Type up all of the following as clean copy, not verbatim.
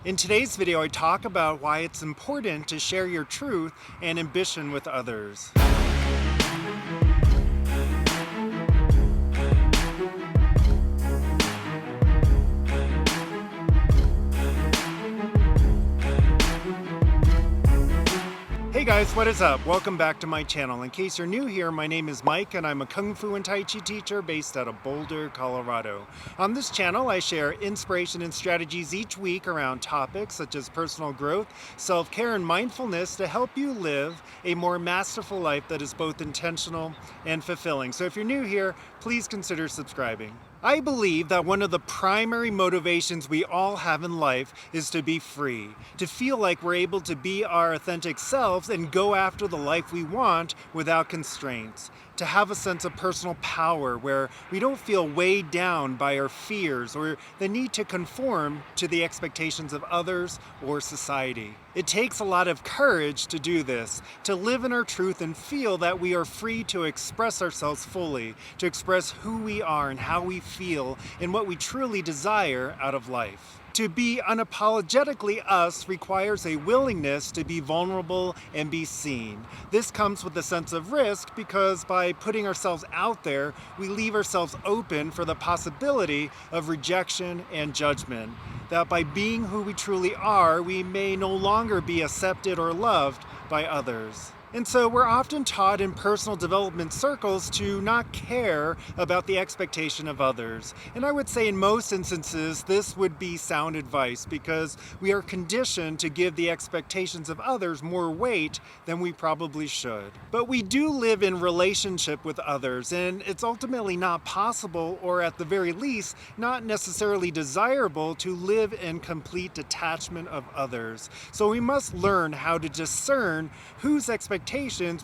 In today's video, I talk about why it's important to share your truth and ambition with others. Hey guys, what is up? Welcome back to my channel. In case you're new here, my name is Mike and I'm a Kung Fu and Tai Chi teacher based out of Boulder, Colorado. On this channel, I share inspiration and strategies each week around topics such as personal growth, self-care, and mindfulness to help you live a more masterful life that is both intentional and fulfilling. So if you're new here, please consider subscribing. I believe that one of the primary motivations we all have in life is to be free, to feel like we're able to be our authentic selves and go after the life we want without constraints, to have a sense of personal power where we don't feel weighed down by our fears or the need to conform to the expectations of others or society. It takes a lot of courage to do this, to live in our truth and feel that we are free to express ourselves fully, to express who we are and how we feel and what we truly desire out of life. To be unapologetically us requires a willingness to be vulnerable and be seen. This comes with a sense of risk because by putting ourselves out there, we leave ourselves open for the possibility of rejection and judgment. That by being who we truly are, we may no longer be accepted or loved by others. And so we're often taught in personal development circles to not care about the expectation of others. And I would say in most instances, this would be sound advice because we are conditioned to give the expectations of others more weight than we probably should. But we do live in relationship with others, and it's ultimately not possible, or at the very least, not necessarily desirable to live in complete detachment of others. So we must learn how to discern whose expectations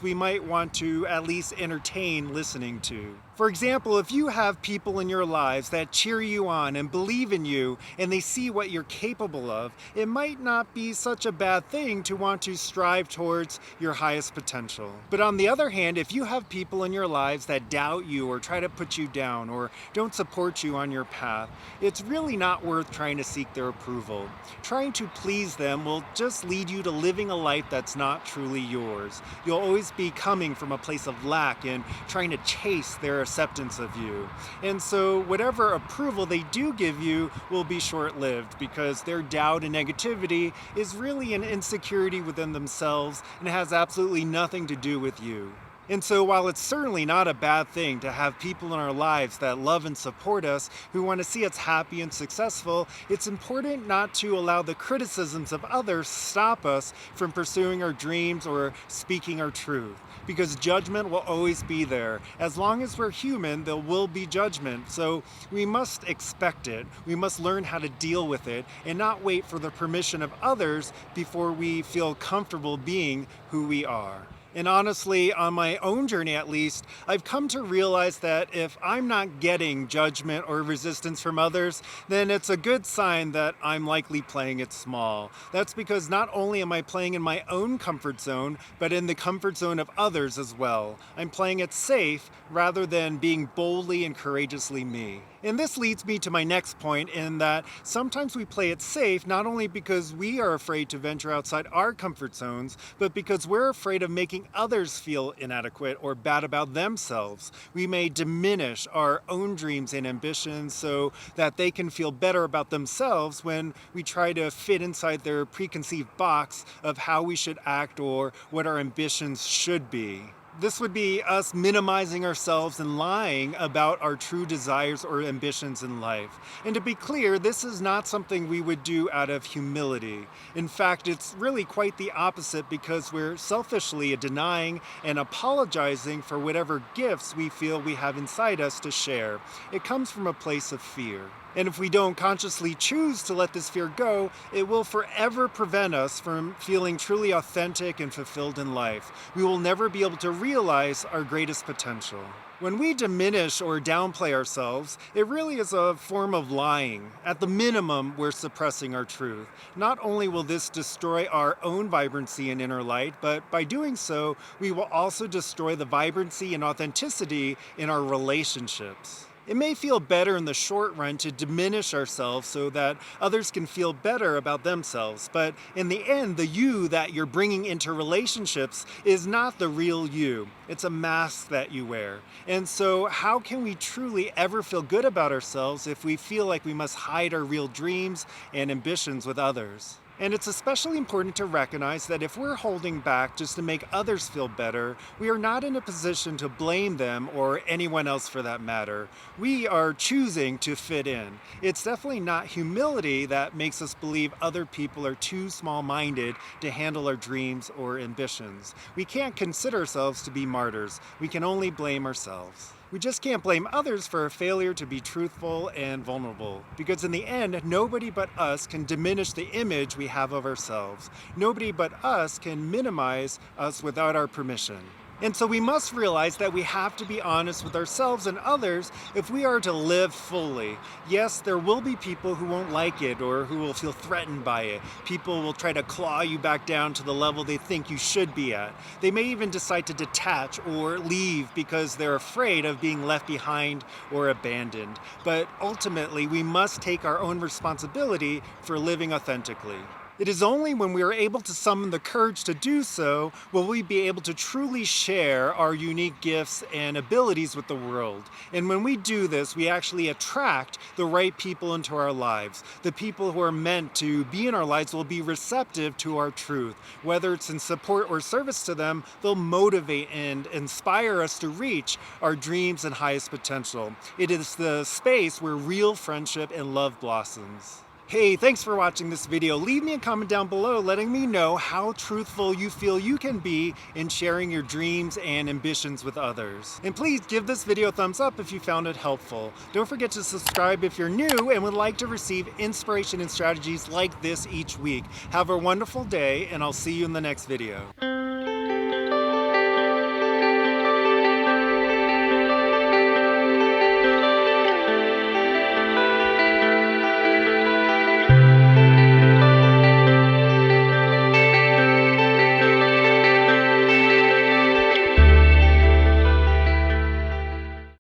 we might want to at least entertain listening to. For example, if you have people in your lives that cheer you on and believe in you and they see what you're capable of, it might not be such a bad thing to want to strive towards your highest potential. But on the other hand, if you have people in your lives that doubt you or try to put you down or don't support you on your path, it's really not worth trying to seek their approval. Trying to please them will just lead you to living a life that's not truly yours. You'll always be coming from a place of lack and trying to chase their acceptance of you. And so whatever approval they do give you will be short-lived because their doubt and negativity is really an insecurity within themselves and has absolutely nothing to do with you. And so while it's certainly not a bad thing to have people in our lives that love and support us, who want to see us happy and successful, it's important not to allow the criticisms of others stop us from pursuing our dreams or speaking our truth. Because judgment will always be there. As long as we're human, there will be judgment. So we must expect it. We must learn how to deal with it and not wait for the permission of others before we feel comfortable being who we are. And honestly, on my own journey at least, I've come to realize that if I'm not getting judgment or resistance from others, then it's a good sign that I'm likely playing it small. That's because not only am I playing in my own comfort zone, but in the comfort zone of others as well. I'm playing it safe rather than being boldly and courageously me. And this leads me to my next point in that sometimes we play it safe not only because we are afraid to venture outside our comfort zones, but because we're afraid of making others feel inadequate or bad about themselves. We may diminish our own dreams and ambitions so that they can feel better about themselves when we try to fit inside their preconceived box of how we should act or what our ambitions should be. This would be us minimizing ourselves and lying about our true desires or ambitions in life. And to be clear, this is not something we would do out of humility. In fact, it's really quite the opposite because we're selfishly denying and apologizing for whatever gifts we feel we have inside us to share. It comes from a place of fear. And if we don't consciously choose to let this fear go, it will forever prevent us from feeling truly authentic and fulfilled in life. We will never be able to realize our greatest potential. When we diminish or downplay ourselves, it really is a form of lying. At the minimum, we're suppressing our truth. Not only will this destroy our own vibrancy and inner light, but by doing so, we will also destroy the vibrancy and authenticity in our relationships. It may feel better in the short run to diminish ourselves so that others can feel better about themselves, but in the end, the you that you're bringing into relationships is not the real you. It's a mask that you wear. And so, how can we truly ever feel good about ourselves if we feel like we must hide our real dreams and ambitions with others? And it's especially important to recognize that if we're holding back just to make others feel better, we are not in a position to blame them or anyone else for that matter. We are choosing to fit in. It's definitely not humility that makes us believe other people are too small-minded to handle our dreams or ambitions. We can't consider ourselves to be martyrs. We can only blame ourselves. We just can't blame others for a failure to be truthful and vulnerable, because in the end, nobody but us can diminish the image we have of ourselves. Nobody but us can minimize us without our permission. And so we must realize that we have to be honest with ourselves and others if we are to live fully. Yes, there will be people who won't like it or who will feel threatened by it. People will try to claw you back down to the level they think you should be at. They may even decide to detach or leave because they're afraid of being left behind or abandoned. But ultimately, we must take our own responsibility for living authentically. It is only when we are able to summon the courage to do so will we be able to truly share our unique gifts and abilities with the world. And when we do this, we actually attract the right people into our lives. The people who are meant to be in our lives will be receptive to our truth. Whether it's in support or service to them, they'll motivate and inspire us to reach our dreams and highest potential. It is the space where real friendship and love blossoms. Hey, thanks for watching this video. Leave me a comment down below letting me know how truthful you feel you can be in sharing your dreams and ambitions with others. And please give this video a thumbs up if you found it helpful. Don't forget to subscribe if you're new and would like to receive inspiration and strategies like this each week. Have a wonderful day, and I'll see you in the next video.